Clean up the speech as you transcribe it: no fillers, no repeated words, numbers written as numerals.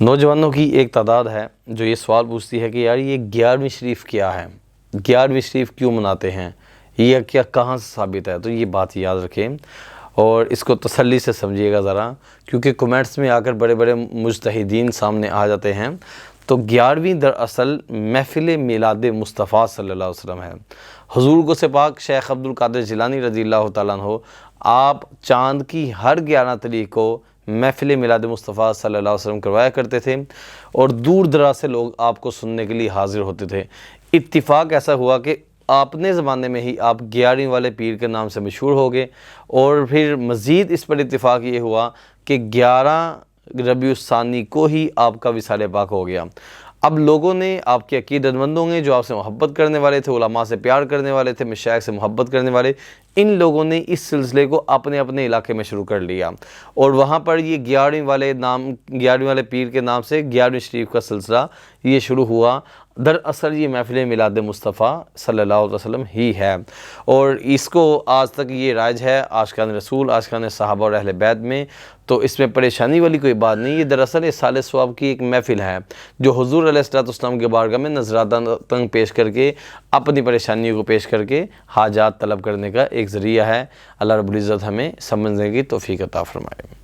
نوجوانوں کی ایک تعداد ہے جو یہ سوال پوچھتی ہے کہ یار یہ 11ویں شریف کیا ہے، 11ویں شریف کیوں مناتے ہیں، یہ کیا کہاں سے ثابت ہے؟ تو یہ بات یاد رکھیں اور اس کو تسلی سے سمجھیے گا ذرا، کیونکہ کمنٹس میں آ کر بڑے بڑے مجتہدین سامنے آ جاتے ہیں۔ تو 11ویں دراصل محفل میلاد مصطفیٰ صلی اللہ علیہ وسلم ہے۔ حضور غوث پاک شیخ عبد القادر جیلانی رضی اللہ تعالیٰ عنہ آپ چاند کی ہر 11 تاریخ کو محفل میلاد مصطفیٰ صلی اللہ علیہ وسلم کروایا کرتے تھے اور دور دراز سے لوگ آپ کو سننے کے لیے حاضر ہوتے تھے۔ اتفاق ایسا ہوا کہ اپنے زمانے میں ہی آپ 11ویں والے پیر کے نام سے مشہور ہو گئے، اور پھر مزید اس پر اتفاق یہ ہوا کہ 11 ربیع الثانی کو ہی آپ کا وصال پاک ہو گیا۔ اب لوگوں نے، آپ کے عقیدت مندوں نے جو آپ سے محبت کرنے والے تھے، علماء سے پیار کرنے والے تھے، مشائخ سے محبت کرنے والے، ان لوگوں نے اس سلسلے کو اپنے اپنے علاقے میں شروع کر لیا، اور وہاں پر یہ 11ویں والے پیر کے نام سے 11ویں شریف کا سلسلہ یہ شروع ہوا۔ دراصل یہ محفل میلاد مصطفیٰ صلی اللہ علیہ وسلم ہی ہے، اور اس کو آج تک یہ رائج ہے عاشقان رسول، عاشقان صحابہ اور اہل بیت میں، تو اس میں پریشانی والی کوئی بات نہیں۔ یہ دراصل اصال ثواب کی ایک محفل ہے جو حضور علیہ السلام کے بارگاہ میں نذرانہ پیش کر کے، اپنی پریشانیوں کو پیش کر کے حاجات طلب کرنے کا ایک ذریعہ ہے۔ اللہ رب العزت ہمیں سمجھنے کی توفیق عطا فرمائے۔